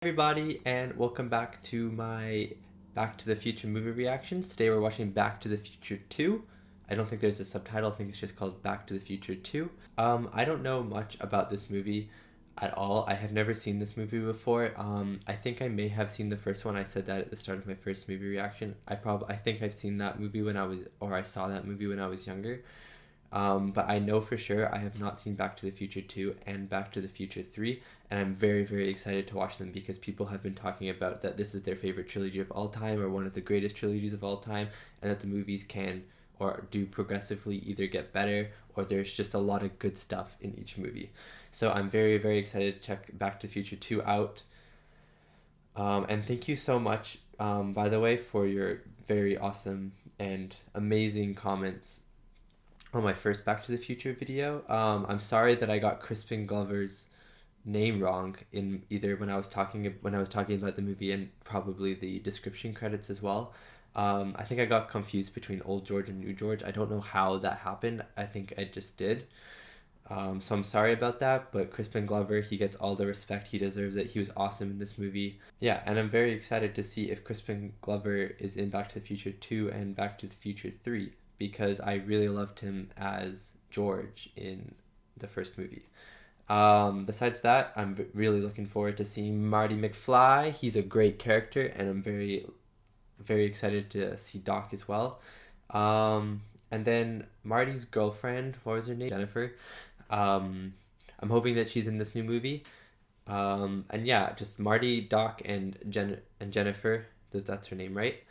Everybody, and welcome back to my Back to the Future movie reactions. Today we're watching Back to the Future 2. I don't think there's a subtitle. I think it's just called Back to the Future 2. I don't know much about this movie at all. I have never seen this movie before. I think I may have seen the first one. I said that at the start of my first movie reaction. I think I've seen that movie I saw that movie when I was younger. But I know for sure I have not seen Back to the Future 2 and Back to the Future 3, and I'm very, very excited to watch them because people have been talking about that this is their favorite trilogy of all time or one of the greatest trilogies of all time, and that the movies can or do progressively either get better or there's just a lot of good stuff in each movie. So I'm very, very excited to check Back to the Future 2 out. And thank you so much, by the way, for your very awesome and amazing comments on my first Back to the Future video. I'm sorry that I got Crispin Glover's name wrong in either when I was talking about the movie and probably the description credits as well. I think I got confused between Old George and New George. I don't know how that happened. I think I just did. So I'm sorry about that, but Crispin Glover, he gets all the respect. He deserves it. He was awesome in this movie. Yeah, and I'm very excited to see if Crispin Glover is in Back to the Future 2 and Back to the Future 3. Because I really loved him as George in the first movie. Besides that, I'm really looking forward to seeing Marty McFly. He's a great character, and I'm very, very excited to see Doc as well. And then Marty's girlfriend, what was her name? Jennifer. I'm hoping that she's in this new movie. And yeah, just Marty, Doc, and Jennifer. That's her name, right?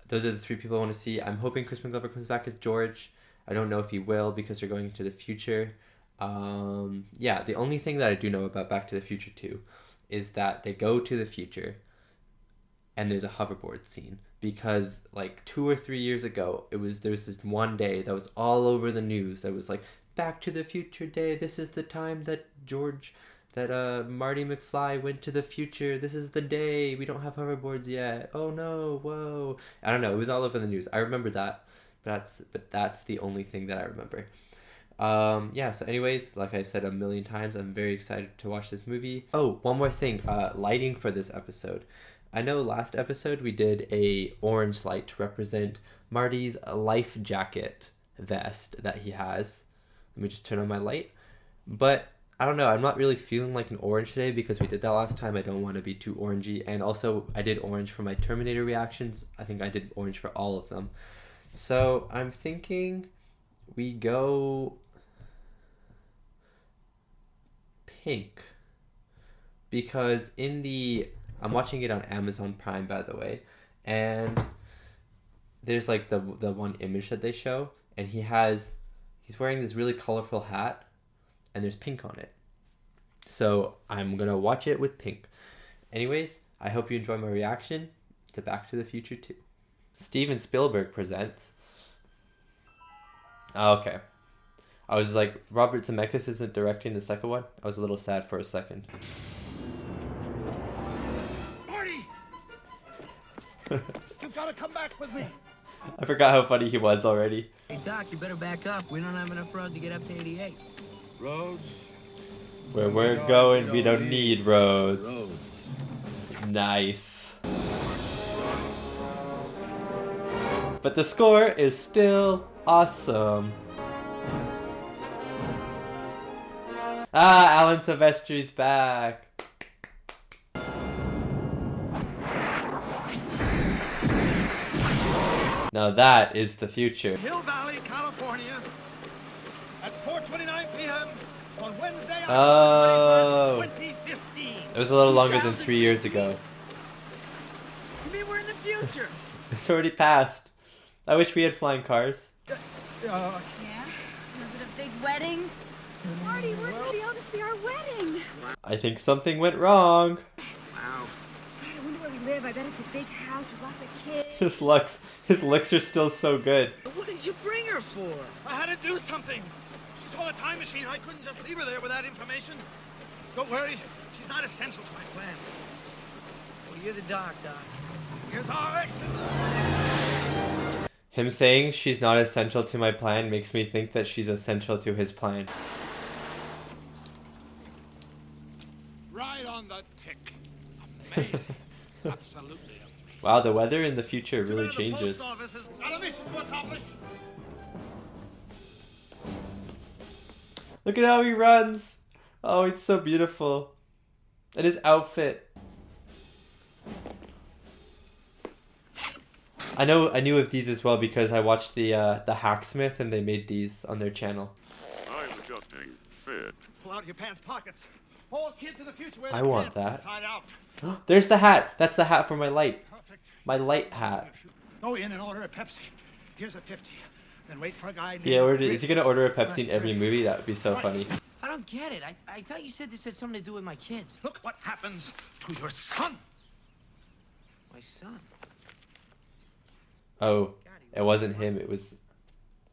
Those are the three people I want to see. I'm hoping Crispin Glover comes back as George. I don't know if he will because they're going into the future. Yeah, the only thing that I do know about Back to the Future 2 is that they go to the future and there's a hoverboard scene. Because like 2 or 3 years ago, there was this one day that was all over the news. That was like, Back to the Future Day. This is the time that Marty McFly went to the future. This is the day. We don't have hoverboards yet. Oh no, whoa. I don't know. It was all over the news. I remember that. But that's the only thing that I remember. Yeah, so anyways, like I said a million times, I'm very excited to watch this movie. Oh, one more thing. Lighting for this episode. I know last episode we did a orange light to represent Marty's life jacket vest that he has. Let me just turn on my light. But I don't know, I'm not really feeling like an orange today because we did that last time. I don't want to be too orangey. And also, I did orange for my Terminator reactions. I think I did orange for all of them. So, I'm thinking we go pink. Because I'm watching it on Amazon Prime, by the way. And there's like the one image that they show. And he's wearing this really colorful hat. And there's pink on it. So I'm going to watch it with pink. Anyways, I hope you enjoy my reaction to Back to the Future 2. Steven Spielberg presents. Oh, okay. I was like, Robert Zemeckis isn't directing the second one? I was a little sad for a second. Marty! You've got to come back with me. I forgot how funny he was already. Hey, Doc, you better back up. We don't have enough road to get up to 88. Roads? Where we're going, we don't need roads. Nice. But the score is still awesome. Ah, Alan Silvestri's back. Now that is the future. Hill Valley, California, at 4:29 p.m. on Wednesday, Oh. October 21st, 2015. It was a little longer than 3 years ago. You mean we're in the future? It's already passed. I wish we had flying cars. Yeah? Was it a big wedding? Marty, we're gonna be able to see our wedding. I think something went wrong. Wow. God, I wonder where we live. I bet it's a big house with lots of kids. His looks are still so good. What did you bring her for? I had to do something. She saw a time machine. I couldn't just leave her there without information. Don't worry, she's not essential to my plan. Well, you're the doc, Doc. Here's our exit. Him saying she's not essential to my plan makes me think that she's essential to his plan. Right on the tick. Amazing. Absolutely amazing. Wow, the weather in the future really The changes. post office has got a mission to accomplish. Look at how he runs. Oh, it's so beautiful. And his outfit. I knew of these as well because I watched the Hacksmith and they made these on their channel. I'm adjusting fit. Pull out your pants pockets. All kids in the future wear I their want pants that. inside out. There's the hat. That's the hat for my light. Perfect. My light hat. Go in and order a Pepsi. Here's a 50. Then wait for a guy named Is he gonna order a Pepsi in every movie? That would be so funny. I don't get it. I thought you said this had something to do with my kids. Look what happens to your son. My son. Oh, it wasn't him. It was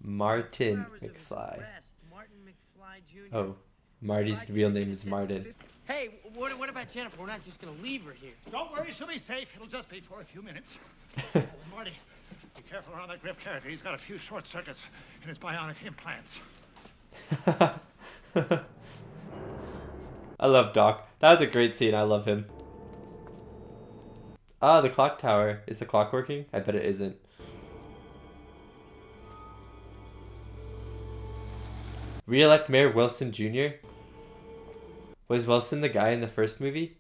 Martin McFly. Martin McFly Jr. Oh, Marty's real name is Martin. Hey, what about Jennifer? We're not just gonna leave her here. Don't worry, she'll be safe. It'll just be for a few minutes. Marty, be careful around that Griff character. He's got a few short circuits in his bionic implants. I love Doc. That was a great scene. I love him. Ah, the clock tower. Is the clock working? I bet it isn't. Re-elect Mayor Wilson Jr.? Was Wilson the guy in the first movie?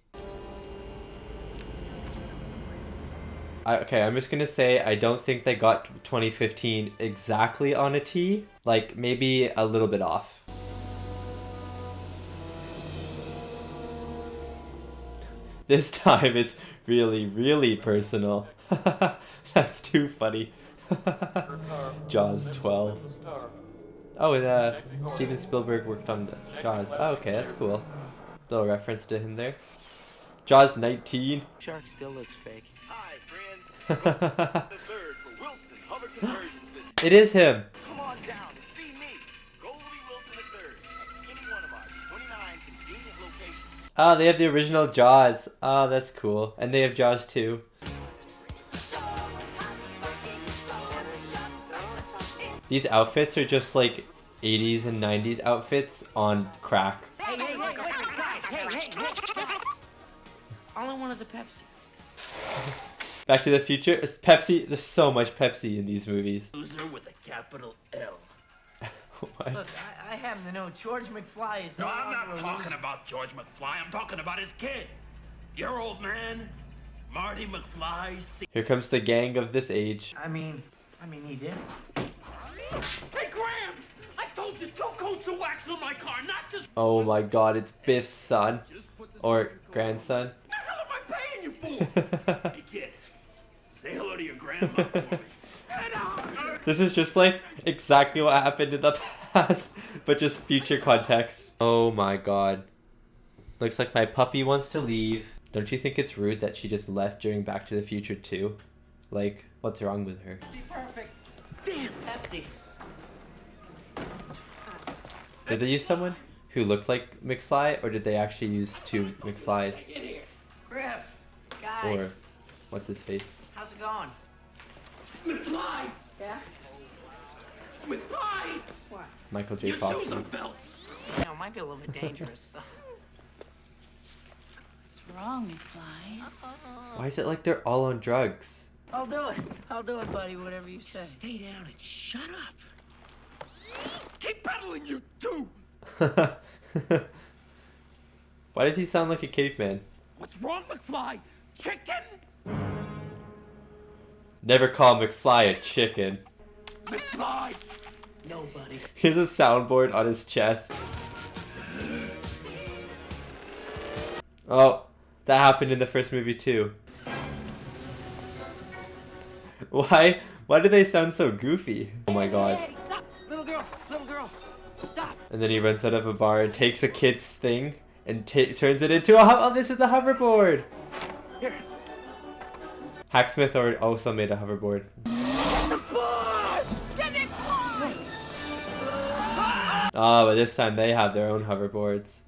Okay, I'm just gonna say I don't think they got 2015 exactly on a T. Like, maybe a little bit off. This time it's really, really personal. That's too funny. Jaws 12. Oh, and Steven Spielberg worked on Jaws. Oh, okay, that's cool. Little reference to him there. Jaws 19. Shark still looks fake. Hi, friends. The third for Wilson Hover Conversions this It is him. Come on down and see me, Goldie Wilson III, at any one of our 29 convenient locations. Oh, they have the original Jaws. Oh, that's cool. And they have Jaws 2. These outfits are just like 80s and 90s outfits on crack. Hey, guys, hey. All I want is a Pepsi. Back to the Future. It's Pepsi. There's so much Pepsi in these movies. Loser with a capital L. What? Look, I happen to know George McFly is No, I'm longer not a talking loser. about George McFly. I'm talking about his kid. Your old man, Marty McFly. Here comes the gang of this age. I mean, he did. Hey, Gramps! I told you 2 coats of wax on my car, not just... Oh my god, it's Biff's son. Or grandson. What the hell am I paying you for? Hey, kid, say hello to your grandma for me. This is just like exactly what happened in the past, but just future context. Oh my god. Looks like my puppy wants to leave. Don't you think it's rude that she just left during Back to the Future 2? Like, what's wrong with her? Perfect. Damn, Pepsi. Did they use someone who looked like McFly, or did they actually use 2 McFlys? Griff, guys, Or, what's his face? how's it going? McFly! Yeah? McFly! What? Michael J. Your Fox. shoes are belt. You know, it might be a little bit dangerous. So. What's wrong, McFly? Why is it like they're all on drugs? I'll do it, buddy, whatever you say. Stay down and shut up. Keep pedaling, you two! Why does he sound like a caveman? What's wrong, McFly? Chicken? Never call McFly a chicken. McFly! Nobody. He has a soundboard on his chest. Oh, that happened in the first movie too. Why do they sound so goofy? Oh my god. Hey, stop! Little girl, stop! And then he runs out of a bar and takes a kid's thing and turns it into a oh, this is the hoverboard. Here. Hacksmith also made a hoverboard. Oh, but this time they have their own hoverboards.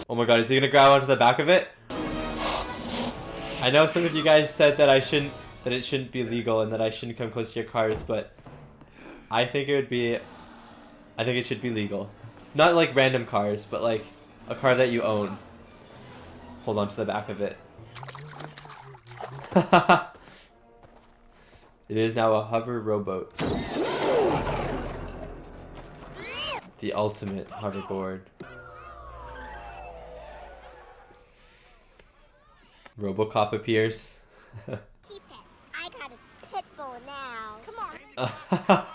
Oh my god, is he gonna grab onto the back of it? I know some of you guys said that it shouldn't be legal and that I shouldn't come close to your cars, but I think it should be legal. Not like random cars, but like a car that you own. Hold on to the back of it. It is now a hover rowboat. The ultimate hoverboard. RoboCop appears. Keep it. I got a pit bull now. Come on.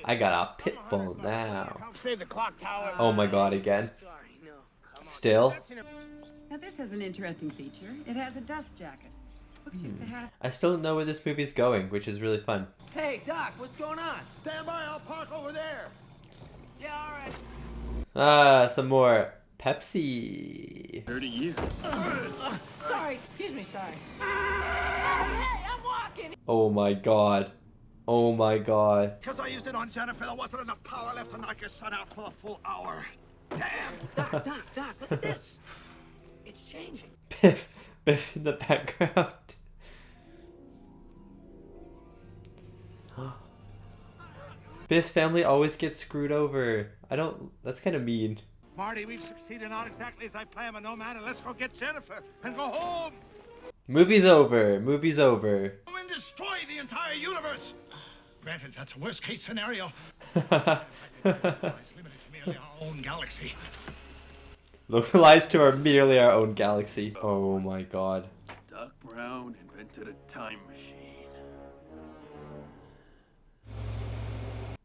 I got a pit bull now. Help save the clock tower. Oh my god, again. Sorry, no. Come on. Still? Now this has an interesting feature. It has a dust jacket. Books used to have. I still don't know where this movie's going, which is really fun. Hey, Doc, what's going on? Stand by, I'll park over there. Yeah, all right. Ah, some more Pepsi. 30 years. Sorry, excuse me, sorry. Hey, I'm walking. Oh my god. Oh my god. Because I used it on Jennifer, there wasn't enough power left to knock your son out for a full hour. Damn. Doc, look at this. It's changing. Biff in the background. Biff's family always gets screwed over. That's kind of mean. Marty, we've succeeded not exactly as I planned, but no matter. Let's go get Jennifer and go home. Movie's over. Movie's over. Go and destroy the entire universe. Granted, that's a worst case scenario. It's limited to merely our own galaxy. Localized to merely our own galaxy. Oh my god. Doc Brown invented a time machine.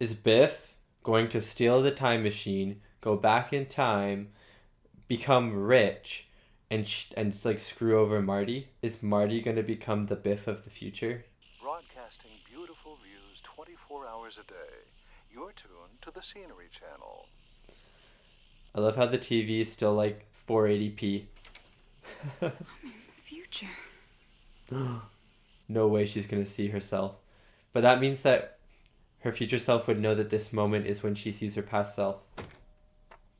Is Biff going to steal the time machine, go back in time, become rich, and like screw over Marty? Is Marty going to become the Biff of the future? Broadcasting beautiful views 24 hours a day. You're tuned to the Scenery Channel. I love how the TV is still like 480p. I'm in the future. No way she's going to see herself. But that means that her future self would know that this moment is when she sees her past self.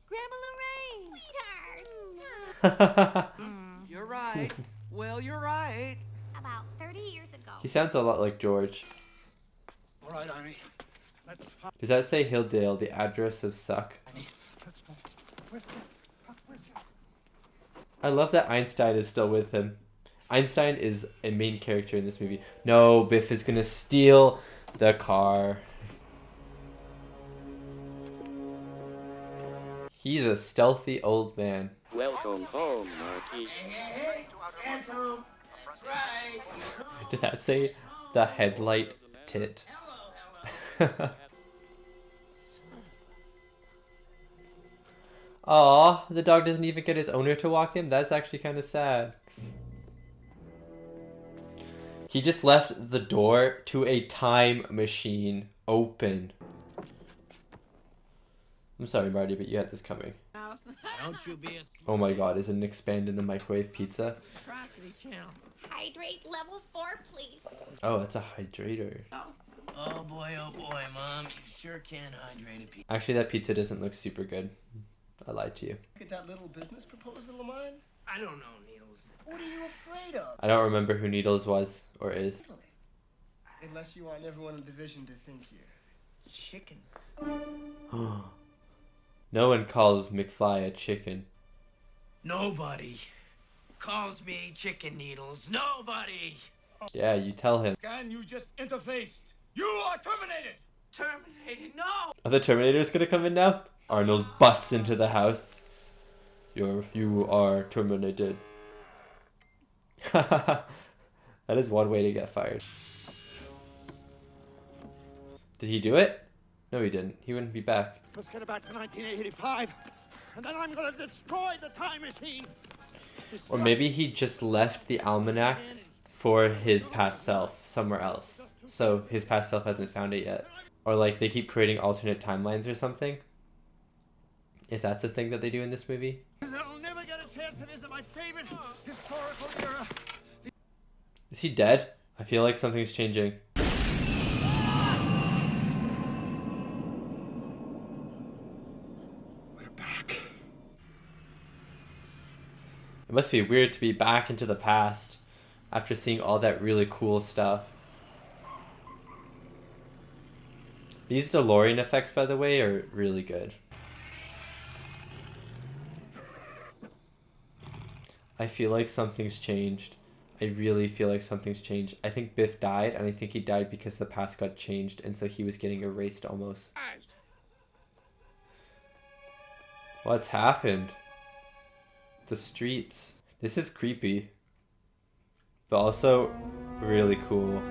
Grandma Lorraine! Sweetheart! You're right. Well, you're right. About 30 years ago. He sounds a lot like George. All right, Arnie. Let's find. Does that say Hilldale, the address of Suck? Let's go. Where's you? I love that Einstein is still with him. Einstein is a main character in this movie. No, Biff is gonna steal the car. He's a stealthy old man. Welcome home, Marty. Hey, that's home. That's right. Did that say the headlight tit? Hello. Aw, the dog doesn't even get his owner to walk him? That's actually kind of sad. He just left the door to a time machine open. I'm sorry, Marty, but you had this coming. Don't you be a Oh my god, is it an expand in the microwave pizza? atrocity channel. Hydrate level 4, please. Oh, it's a hydrator. Oh boy, Mom. You sure can hydrate a pizza. Actually, that pizza doesn't look super good. I lied to you. Look at that little business proposal of mine. I don't know, Needles. What are you afraid of? I don't remember who Needles was or is. Unless you want everyone in division to think you're chicken. No one calls McFly a chicken. Nobody calls me Chicken Needles. Nobody. Yeah, you tell him. Scan, you just interfaced. You are terminated. Terminated. No. Are the Terminators gonna come in now? Arnold busts into the house. You are terminated. That is one way to get fired. Did he do it? No, he didn't. He wouldn't be back. Let's get it back to 1985, and then I'm gonna destroy the time machine. Or maybe he just left the almanac for his past self somewhere else. So his past self hasn't found it yet. Or like they keep creating alternate timelines or something. If that's a thing that they do in this movie. I'll never get a chance to visit my favorite historical era. Is he dead? I feel like something's changing. We're back. It must be weird to be back into the past after seeing all that really cool stuff. These DeLorean effects, by the way, are really good. I feel like something's changed. I really feel like something's changed. I think Biff died, and I think he died because the past got changed, and so he was getting erased almost. What's happened? The streets. This is creepy, but also really cool.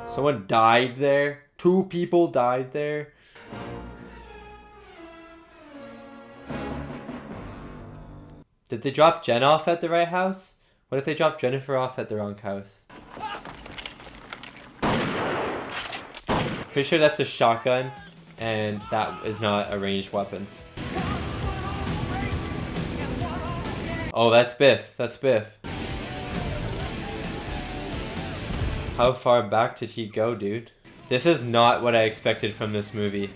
Someone died there. 2 people died there. Did they drop Jen off at the right house? What if they dropped Jennifer off at the wrong house? Pretty sure that's a shotgun, and that is not a ranged weapon. Oh, that's Biff. That's Biff. How far back did he go, dude? This is not what I expected from this movie.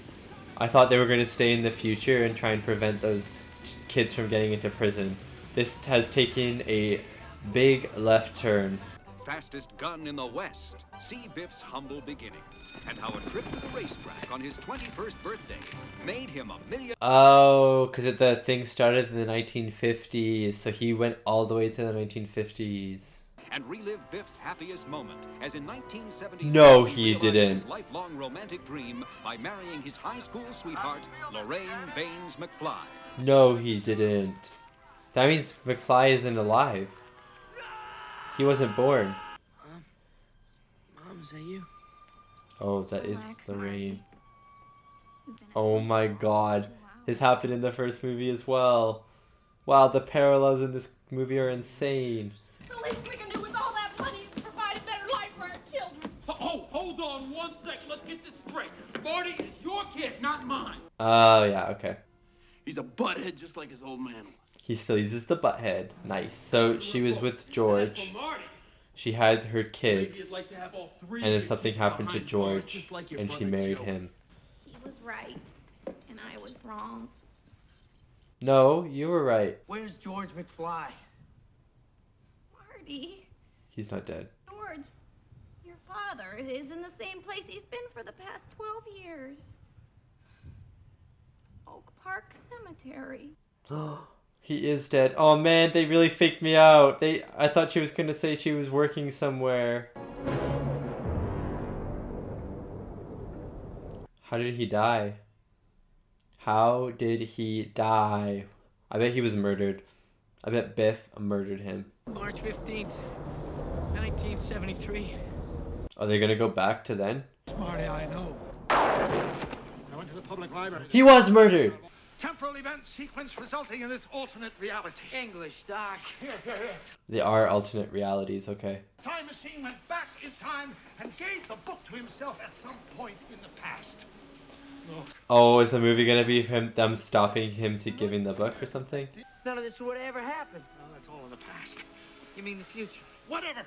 I thought they were going to stay in the future and try and prevent those kids from getting into prison. This has taken a big left turn. Fastest gun in the West. See Biff's humble beginnings and how a trip to the racetrack on his 21st birthday made him $1 million. Oh, because the thing started in the 1950s, so he went all the way to the 1950s. And relive Biff's happiest moment, as in 1970. No, he didn't. His lifelong romantic dream by marrying his high school sweetheart, Lorraine Baines McFly. No, he didn't. That means McFly isn't alive. He wasn't born. Mom, is that you? Oh, that is Lorraine. Oh my god. This happened in the first movie as well. Wow, the parallels in this movie are insane. The least we can do with all that money is provide a better life for our children. Oh, hold on 1 second. Let's get this straight. Marty is your kid, not mine. Oh, yeah, okay. He's a butthead just like his old man was. He still uses the butthead. Nice. So she was with George. She had her kids. And then something happened to George. And she married him. He was right, and I was wrong. No, you were right. Where's George McFly? Marty. He's not dead. George, your father is in the same place he's been for the past 12 years. Oak Park Cemetery. He is dead. Oh man, they really faked me out. I thought she was gonna say she was working somewhere. How did he die? How did he die? I bet he was murdered. I bet Biff murdered him. March 15th, 1973. Are they gonna go back to then? Marty, I know. I went to the public library. He was murdered! Temporal event sequence resulting in this alternate reality. English, Doc. Here. They are alternate realities, okay. Time machine went back in time and gave the book to himself at some point in the past. Look. Oh, is the movie gonna be them stopping him to giving the book or something? None of this would have ever happened. Well, that's all in the past. You mean the future? Whatever.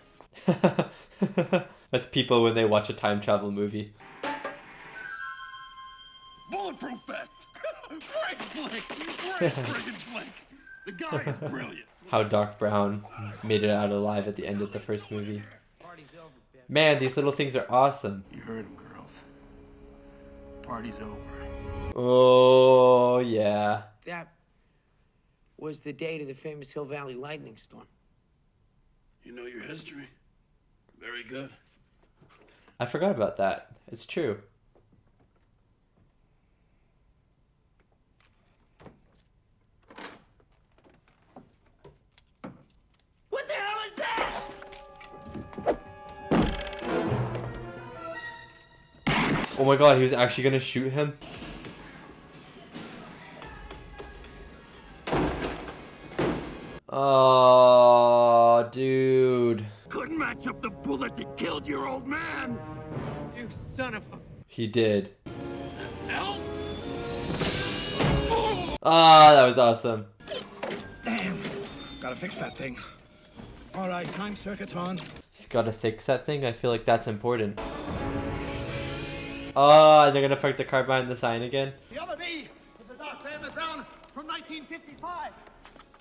That's people when they watch a time travel movie. Bulletproof vest. Great flick. Great friggin' flick. The guy is brilliant. How Doc Brown made it out alive at the end of the first movie. Man, these little things are awesome. You heard him, girls. Party's over. Oh, yeah. That was the date of the famous Hill Valley lightning storm. You know your history. Very good. I forgot about that. It's true. What the hell is that? Oh my god, he was actually gonna shoot him? Oh, dude. Couldn't match up the bullet that killed your old man. You son of a... He did. Hell? Ah, that was awesome. Damn. Gotta fix that thing. All right, time circuit's on. He's gotta fix that thing? I feel like that's important. Oh, they're gonna park the car behind the sign again? The other me is a Doc Brown from 1955.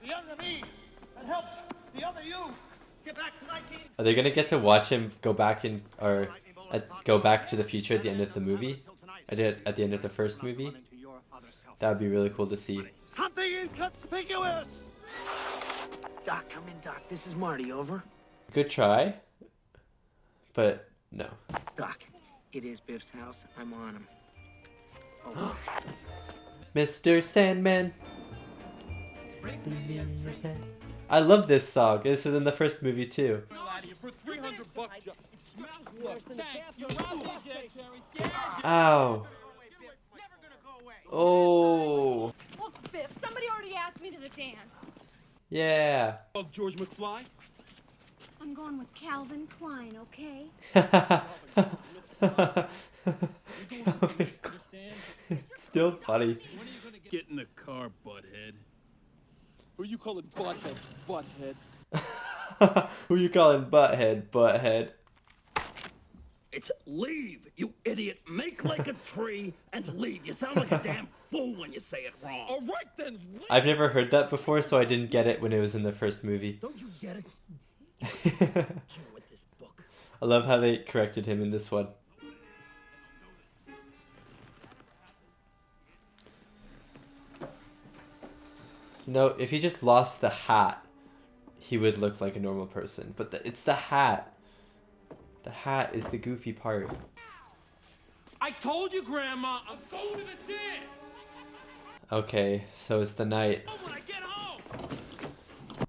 The younger me that helps the other you get back to 19... Are they gonna get to watch him go back in, or Go Back to the Future at the end of the movie. I did it at the end of the first movie. That would be really cool to see. Something inconspicuous! Doc, come in, Doc. This is Marty, over. Good try, but no. Doc, it is Biff's house. I'm on him. Over. Mr. Sandman. I love this song. This was in the first movie too. For $300 it smells good. Ow. Oh. Look, Biff, somebody already asked me to the dance. Yeah. Oh, George McFly? I'm going with Calvin Klein, okay? It's still funny. Get in the car, butthead. Who you calling butthead, butthead? Who you calling butthead, butthead? It's leave, you idiot. Make like a tree and leave. You sound like a damn fool when you say it wrong. All right, then. Leave. I've never heard that before, so I didn't get it when it was in the first movie. Don't you get it? With this book. I love how they corrected him in this one. You know, if he just lost the hat, he would look like a normal person. But it's the hat. The hat is the goofy part. I told you, Grandma, I'm going to the dance. Okay, so it's the night. When I get home.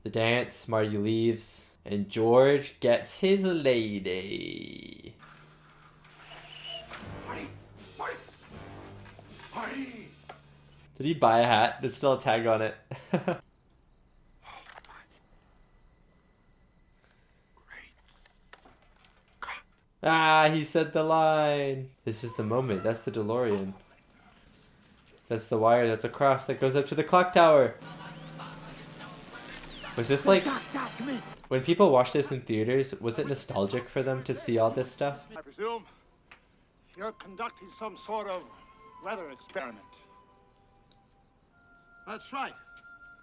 The dance, Marty leaves, and George gets his lady. Marty! Did he buy a hat? There's still a tag on it. Ah, he said the line. This is the moment. That's the DeLorean. That's the wire. That's a cross that goes up to the clock tower. Was this like... When people watch this in theaters, was it nostalgic for them to see all this stuff? I presume you're conducting some sort of weather experiment. That's right.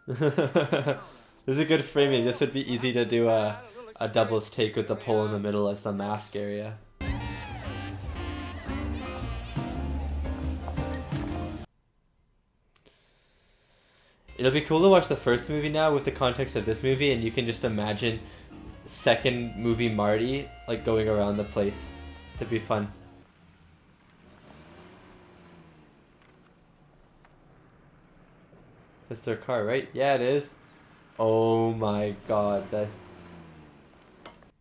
This is a good framing. This would be easy to do a doubles take with the pole in the middle as the mask area. It'll be cool to watch the first movie now with the context of this movie, and you can just imagine second movie Marty like going around the place. It'd be fun. That's their car, right? Yeah, it is. Oh my god,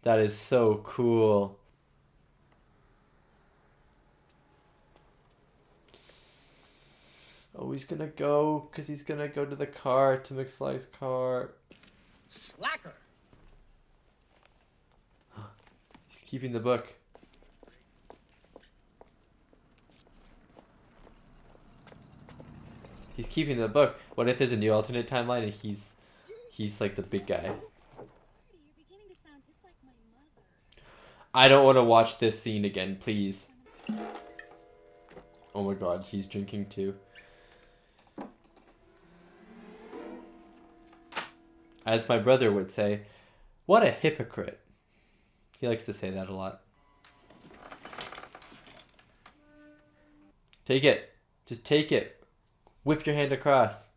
that is so cool. Oh, he's gonna go, because he's gonna go to the car, to McFly's car. Slacker! He's keeping the book. He's keeping the book. What if there's a new alternate timeline and he's like the big guy? I don't want to watch this scene again, please. Oh my god, he's drinking too. As my brother would say, what a hypocrite. He likes to say that a lot. Take it. Just take it. Whip your hand across.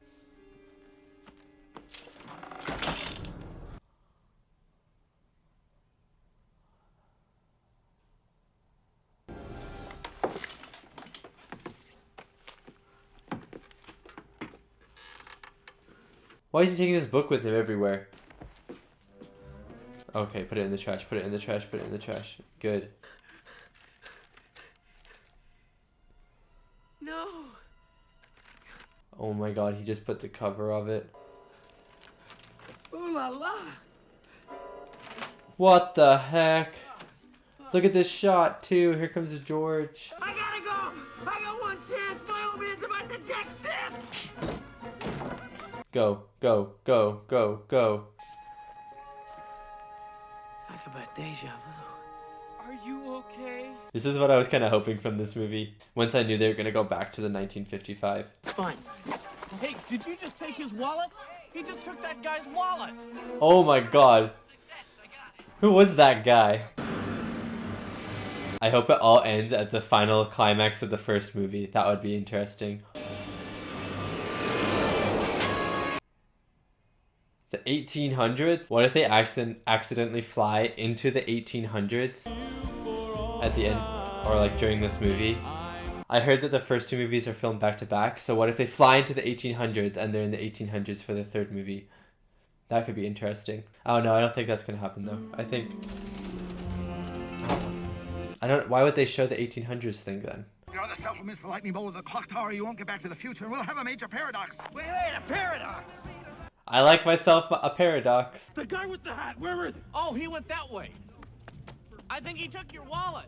Why is he taking this book with him everywhere? Okay, put it in the trash, put it in the trash, put it in the trash. Good. No. Oh my god, he just put the cover of it. Ooh la la. What the heck? Look at this shot too. Here comes George. I gotta go. I got one chance. My old man's about to deck Biff. Go, go, go, go, go. Talk about deja vu. Are you okay? This is what I was kind of hoping from this movie. Once I knew they were going to go back to the 1955. Fine. Hey, did you just take his wallet? He just took that guy's wallet. Oh my god. Who was that guy? I hope it all ends at the final climax of the first movie. That would be interesting. The 1800s? What if they accidentally fly into the 1800s at the end, or like during this movie? I heard that the first two movies are filmed back to back, so what if they fly into the 1800s and they're in the 1800s for the third movie? That could be interesting. Oh no, I don't think that's gonna happen though. Why would they show the 1800s thing then? You're the self will miss the lightning bolt of the clock tower, you won't get back to the future, and we'll have a major paradox. Wait, a paradox! I like myself a paradox. The guy with the hat, where is he? Oh, he went that way. I think he took your wallet.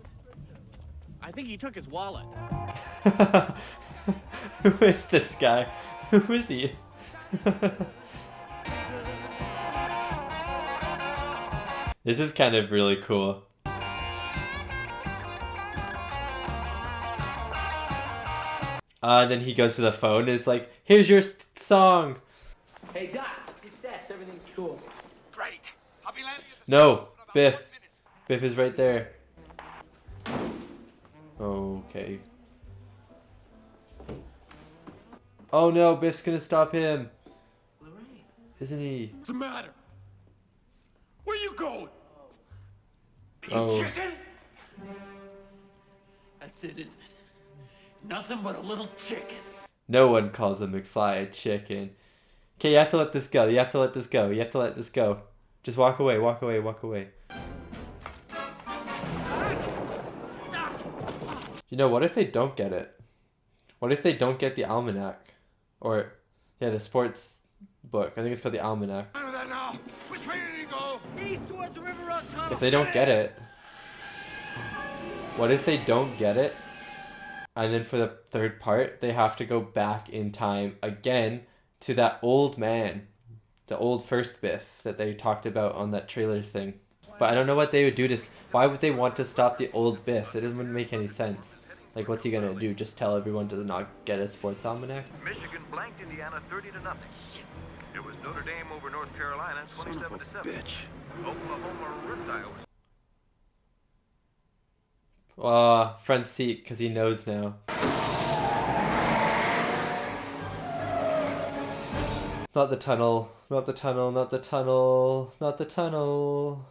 I think he took his wallet. Who is this guy? Who is he? This is kind of really cool. Then he goes to the phone and is like, here's your song. Hey, Doc, success. Everything's cool. Great. I'll be landing at the No, Biff. Biff is right there. Okay. Oh no, Biff's gonna stop him. Isn't he? What's the matter? Where you going? Oh. Chicken? That's it, isn't it? Nothing but a little chicken. No one calls a McFly a chicken. Okay, you have to let this go. You have to let this go. You have to let this go. Just walk away, walk away, walk away. You know, what if they don't get it? What if they don't get the almanac? Or, yeah, the sports book. I think it's called the almanac. Which way did he go? East towards the River Road Tunnel. If they don't get it, what if they don't get it? And then for the third part, they have to go back in time again to that old man. The old first Biff that they talked about on that trailer thing. But I don't know what they would do to... Why would they want to stop the old Biff? It wouldn't make any sense. Like, what's he gonna do? Just tell everyone to not get a sports almanac? Michigan blanked Indiana 30-0. It was Notre Dame over North Carolina 27-7. Bitch. Oklahoma ripped Iowa. Front seat, because he knows now. Not the tunnel. Not the tunnel. Not the tunnel. Not the tunnel.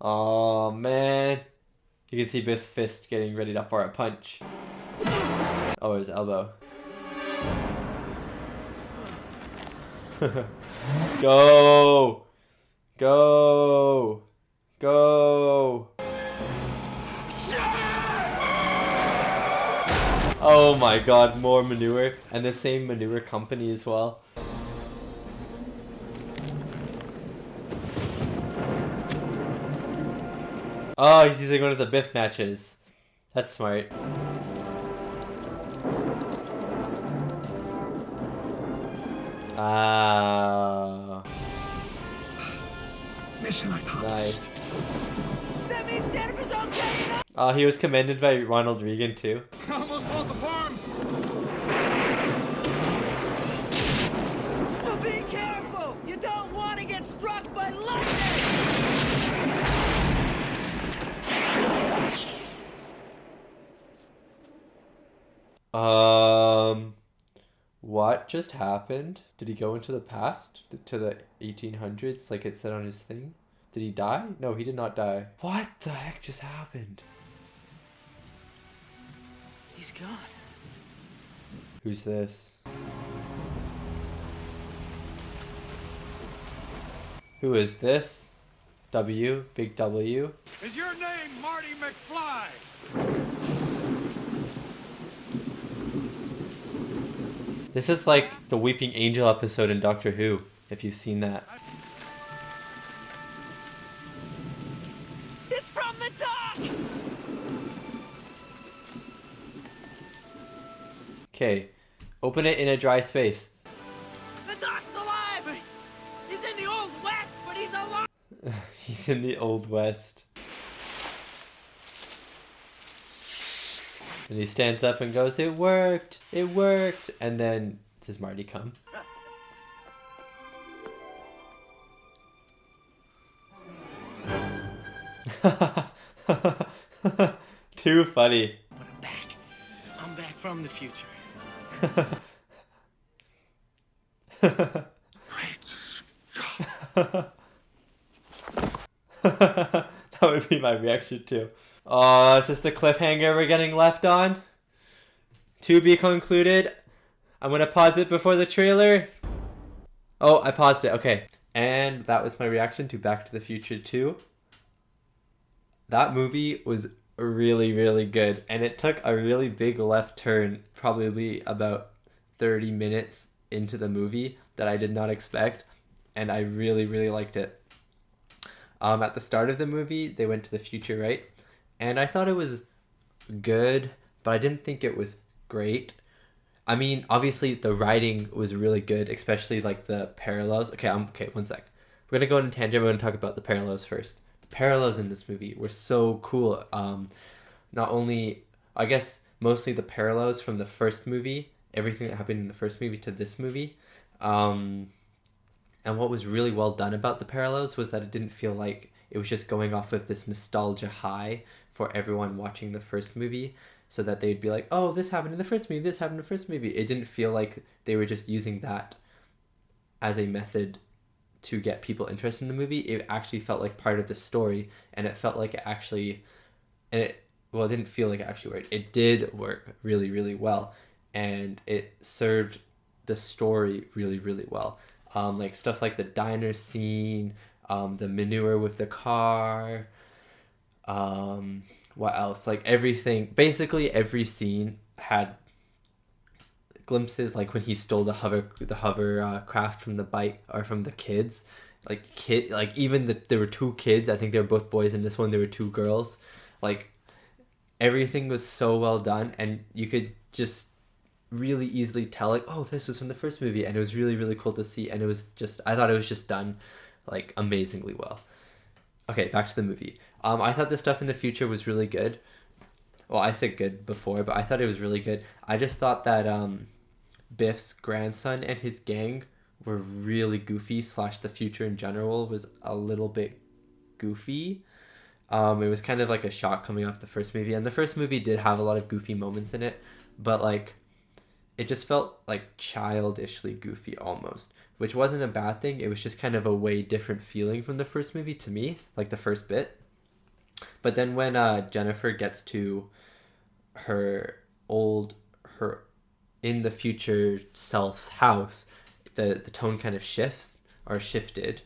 Oh man. You can see Biff's fist getting ready for a punch. Oh, his elbow. Go! Go! Go! Oh my god, more manure. And the same manure company as well. Oh, he's using one of the Biff matches. That's smart. Ah. Mission Nice. That means Jennifer's okay. Oh, he was commended by Ronald Reagan too. Almost bought the farm. Well, be careful. You don't want to get struck by lightning. What just happened? Did he go into the past? To the 1800s like it said on his thing? Did he die? No, he did not die. What the heck just happened? He's gone. Who's this? Who is this? W? Big W? Is your name Marty McFly? This is like the Weeping Angel episode in Doctor Who, if you've seen that. It's from the dock. Okay, open it in a dry space. The dock's alive. He's in the Old West, but he's alive. He's in the Old West. And he stands up and goes, "It worked! It worked!" And then, does Marty come? Too funny. But I'm back. I'm back from the future. That would be my reaction too. Oh, is this the cliffhanger we're getting left on? To be concluded. I'm gonna pause it before the trailer. Oh, I paused it. Okay. And that was my reaction to Back to the Future 2. That movie was really, really good. And it took a really big left turn, probably about 30 minutes into the movie that I did not expect. And I really, really liked it. At the start of the movie, they went to the future, right? And I thought it was good, but I didn't think it was great. I mean, obviously the writing was really good, especially like the parallels. Okay, one sec. We're gonna go on a tangent. We're gonna talk about the parallels first. The parallels in this movie were so cool. Not only, I guess, mostly the parallels from the first movie, everything that happened in the first movie to this movie. And what was really well done about the parallels was that it didn't feel like it was just going off of this nostalgia high for everyone watching the first movie, so that they'd be like, oh, this happened in the first movie, this happened in the first movie. It didn't feel like they were just using that as a method to get people interested in the movie. It actually felt like part of the story, and it felt like it actually, it didn't feel like it actually worked. It did work really, really well, and it served the story really, really well. Like stuff like the diner scene, the manure with the car, what else? Like everything, basically every scene had glimpses, like when he stole the hover craft from the bike or from the kids, like even there were two kids. I think they were both boys. In this one, there were two girls. Like everything was so well done, and you could just really easily tell, like, oh, this was from the first movie, and it was really, really cool to see. And I thought it was just done like amazingly well. Okay, back to the movie. I thought the stuff in the future was really good. Well, I said good before, but I thought it was really good. I just thought that Biff's grandson and his gang were really goofy, / the future in general was a little bit goofy. It was kind of like a shock coming off the first movie, and the first movie did have a lot of goofy moments in it, but like it just felt like childishly goofy almost, which wasn't a bad thing. It was just kind of a way different feeling from the first movie to me, like the first bit. But then when Jennifer gets to her in the future self's house, the tone kind of shifted.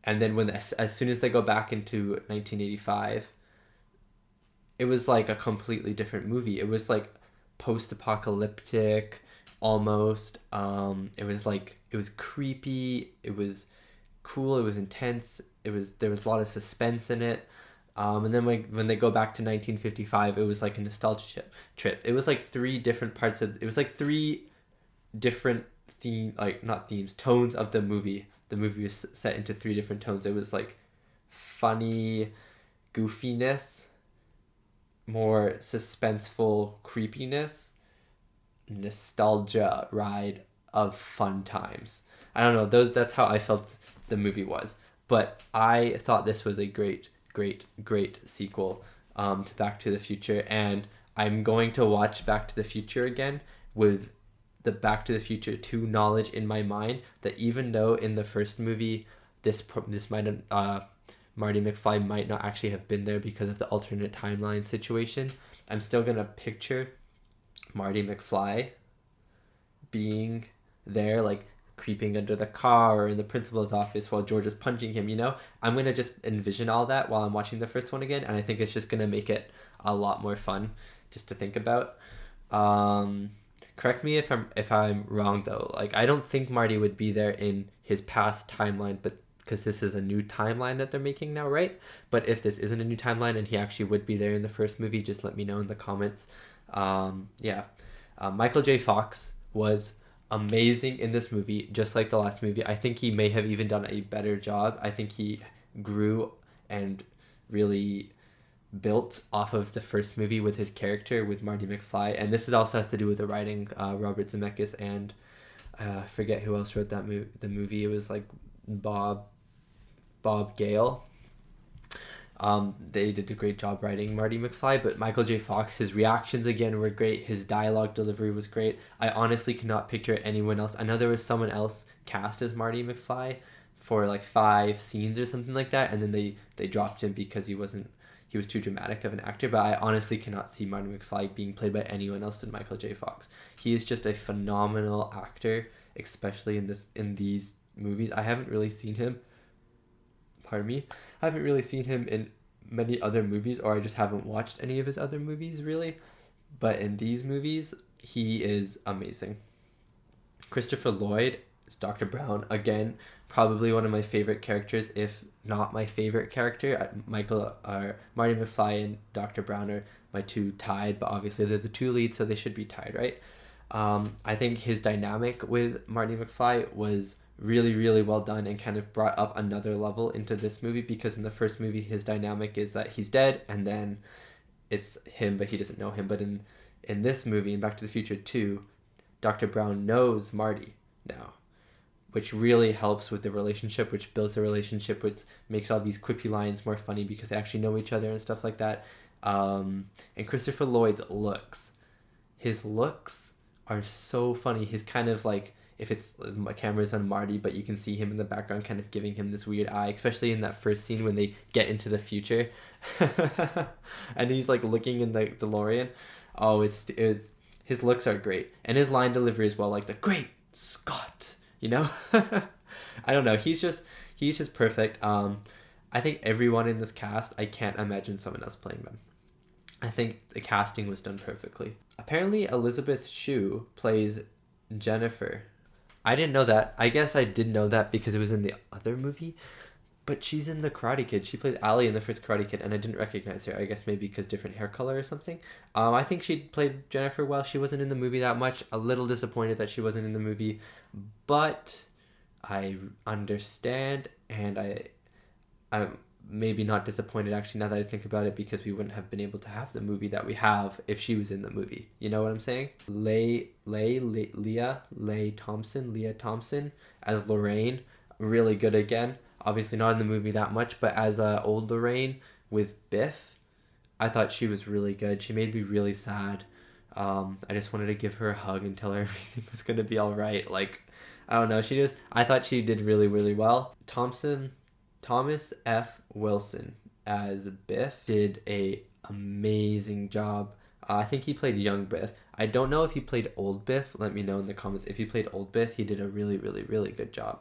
And then as soon as they go back into 1985, it was like a completely different movie. It was like post-apocalyptic almost. It was creepy, it was cool, it was intense, there was a lot of suspense in it. And then when they go back to 1955, it was like a nostalgia trip. It was like three different tones of the movie. The movie was set into three different tones. It was like funny goofiness, more suspenseful creepiness, nostalgia ride of fun times. I don't know, that's how I felt the movie was. But I thought this was a great sequel to Back to the Future, and I'm going to watch Back to the Future again with the Back to the Future 2 knowledge in my mind, that even though in the first movie this might Marty McFly might not actually have been there because of the alternate timeline situation, I'm still gonna picture Marty McFly being there, like creeping under the car or in the principal's office while George is punching him, I'm going to just envision all that while I'm watching the first one again, and I think it's just going to make it a lot more fun just to think about. Correct me if I'm wrong though. Like, I don't think Marty would be there in his past timeline, but because this is a new timeline that they're making now, right? But if this isn't a new timeline and he actually would be there in the first movie, just let me know in the comments. Michael J. Fox was amazing in this movie, just like the last movie. I think he may have even done a better job. I think he grew and really built off of the first movie with his character, with Marty McFly, and this also has to do with the writing. Robert Zemeckis and I forget who else wrote the movie. It was like Bob Gale. They did a great job writing Marty McFly, but Michael J. Fox, his reactions again were great. His dialogue delivery was great. I honestly cannot picture anyone else. I know there was someone else cast as Marty McFly for like 5 scenes or something like that, and then they dropped him because he was too dramatic of an actor. But I honestly cannot see Marty McFly being played by anyone else than Michael J. Fox. He is just a phenomenal actor, especially in these movies. I haven't really seen him. Pardon me. I haven't really seen him in many other movies, or I just haven't watched any of his other movies really. But in these movies, he is amazing. Christopher Lloyd is Dr. Brown. Again, probably one of my favorite characters, if not my favorite character. Marty McFly and Dr. Brown are my 2 tied, but obviously they're the 2 leads, so they should be tied, right? I think his dynamic with Marty McFly was really, really well done and kind of brought up another level into this movie, because in the first movie his dynamic is that he's dead and then it's him but he doesn't know him. But in this movie, in Back to the Future 2, Dr. Brown knows Marty now, which really helps with the relationship, which builds the relationship, which makes all these quippy lines more funny because they actually know each other and stuff like that. And Christopher Lloyd's looks, his looks are so funny. He's kind of like, if it's my camera's on Marty, but you can see him in the background kind of giving him this weird eye, especially in that first scene when they get into the future and he's like looking in the DeLorean. Oh, it's his looks are great, and his line delivery as well, like the Great Scott, you know. I don't know, he's just perfect. I think everyone in this cast, I can't imagine someone else playing them. I think the casting was done perfectly. Apparently Elizabeth Shue plays Jennifer. I didn't know that. I guess I did know that because it was in the other movie, but she's in the Karate Kid. She plays Allie in the first Karate Kid, and I didn't recognize her. I guess maybe because different hair color or something. I think she played Jennifer well. She wasn't in the movie that much. A little disappointed that she wasn't in the movie, but I understand, and I'm maybe not disappointed actually now that I think about it, because we wouldn't have been able to have the movie that we have if she was in the movie. You know what I'm saying? Leah Thompson as Lorraine, really good again. Obviously not in the movie that much, but as old Lorraine with Biff, I thought she was really good. She made me really sad. I just wanted to give her a hug and tell her everything was gonna be all right. Like, I don't know. I thought she did really, really well. Thomas F. Wilson as Biff did a amazing job. I think he played young Biff. I don't know if he played old Biff. Let me know in the comments. If he played old Biff, he did a really, really, really good job.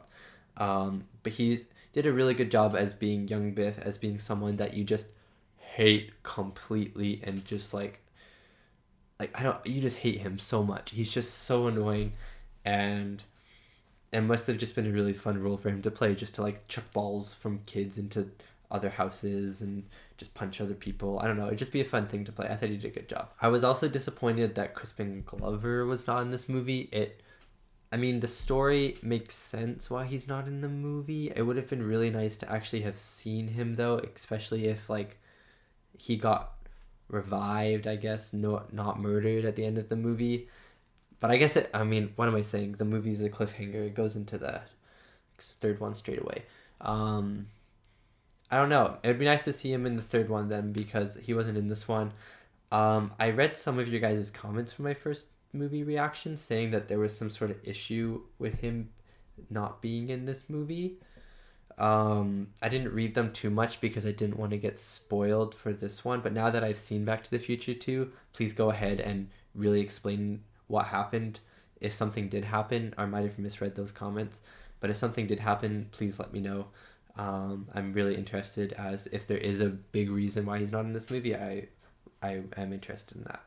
But he did a really good job as being young Biff, as being someone that you just hate completely, and just like you just hate him so much. He's just so annoying, and it must have just been a really fun role for him to play, just to like chuck balls from kids into other houses and just punch other people. I don't know, it'd just be a fun thing to play. I thought he did a good job. I was also disappointed that Crispin Glover was not in this movie. The story makes sense why he's not in the movie. It would have been really nice to actually have seen him though, especially if like he got revived, I guess, not murdered at the end of the movie. But I guess what am I saying? The movie's a cliffhanger. It goes into the third one straight away. I don't know. It would be nice to see him in the third one then, because he wasn't in this one. I read some of your guys' comments from my first movie reaction saying that there was some sort of issue with him not being in this movie. I didn't read them too much because I didn't want to get spoiled for this one. But now that I've seen Back to the Future 2, please go ahead and really explain what happened. If something did happen, I might have misread those comments, but if something did happen, please let me know. I'm really interested, as if there is a big reason why he's not in this movie, I am interested in that.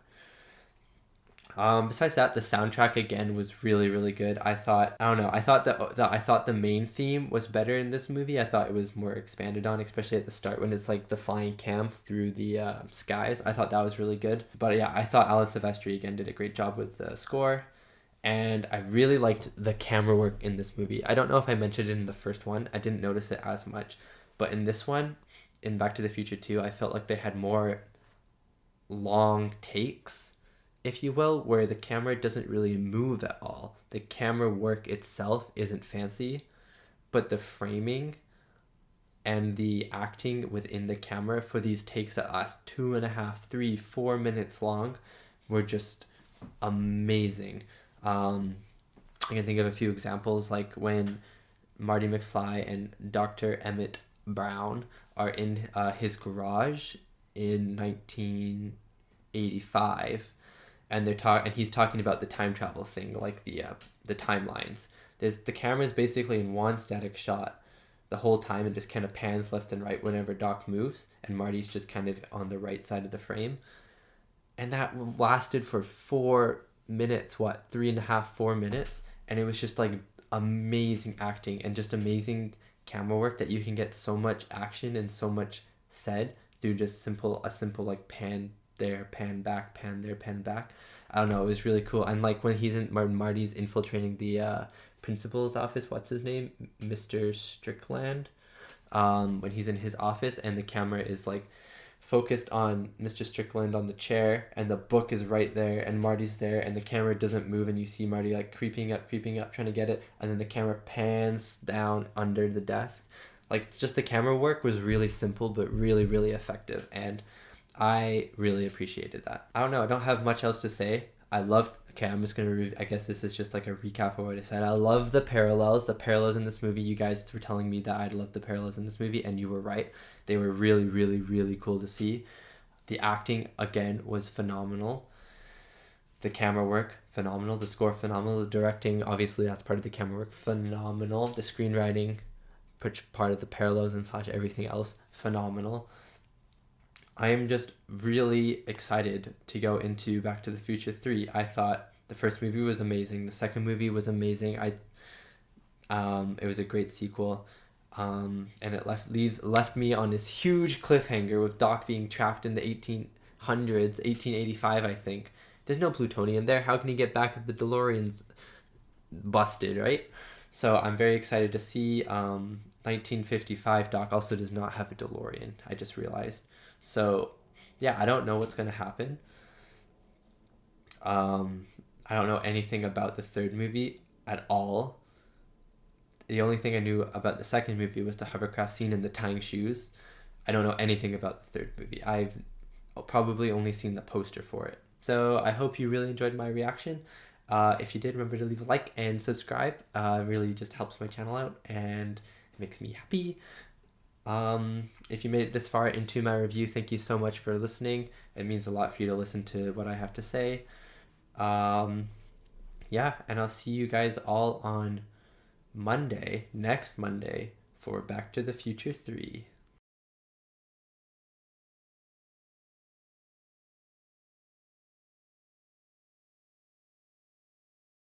Besides that, the soundtrack again was really, really good. I thought the main theme was better in this movie. I thought it was more expanded on, especially at the start when it's like the flying cam through the skies. I thought that was really good. But yeah, I thought Alan Silvestri again did a great job with the score, and I really liked the camera work in this movie. I don't know if I mentioned it in the first one. I didn't notice it as much, but in this one, in Back to the Future 2, I felt like they had more long takes, if you will, where the camera doesn't really move at all. The camera work itself isn't fancy, but the framing and the acting within the camera for these takes that last 2.5, 3, 4 minutes long were just amazing. I can think of a few examples, like when Marty McFly and Dr. Emmett Brown are in his garage in 1985, and he's talking about the time travel thing, like the timelines. The camera is basically in one static shot the whole time and just kind of pans left and right whenever Doc moves, and Marty's just kind of on the right side of the frame. And that lasted for 4 minutes, 3.5, 4 minutes, and it was just like amazing acting and just amazing camera work that you can get so much action and so much said through just a simple like pan there, pan back, pan there, pan back. I don't know, it was really cool. And like when Marty's infiltrating the principal's office, what's his name, Mr. Strickland, when he's in his office and the camera is like focused on Mr. Strickland on the chair, and the book is right there, and Marty's there, and the camera doesn't move, and you see Marty like creeping up, trying to get it, and then the camera pans down under the desk. Like, it's just the camera work was really simple but really, really effective, and I really appreciated that. I don't know, I don't have much else to say. I'm just gonna I guess this is just like a recap of what I said. I love the parallels in this movie. You guys were telling me that I'd love the parallels in this movie, and you were right. They were really, really, really cool to see. The acting, again, was phenomenal. The camera work, phenomenal. The score, phenomenal. The directing, obviously that's part of the camera work, phenomenal. The screenwriting, part of the parallels and / everything else, phenomenal. I am just really excited to go into Back to the Future 3. I thought the first movie was amazing. The second movie was amazing. It was a great sequel. And it left me on this huge cliffhanger with Doc being trapped in the 1800s, 1885, I think. There's no plutonium there. How can he get back if the DeLorean's busted, right? So I'm very excited to see 1955. Doc also does not have a DeLorean, I just realized. So, yeah, I don't know what's going to happen. I don't know anything about the third movie at all. The only thing I knew about the second movie was the hovercraft scene and the tying shoes. I don't know anything about the third movie. I've probably only seen the poster for it. So I hope you really enjoyed my reaction. If you did, remember to leave a like and subscribe. It really just helps my channel out and it makes me happy. If you made it this far into my review, thank you so much for listening. It means a lot for you to listen to what I have to say. Yeah, and I'll see you guys all on next Monday, for Back to the Future 3.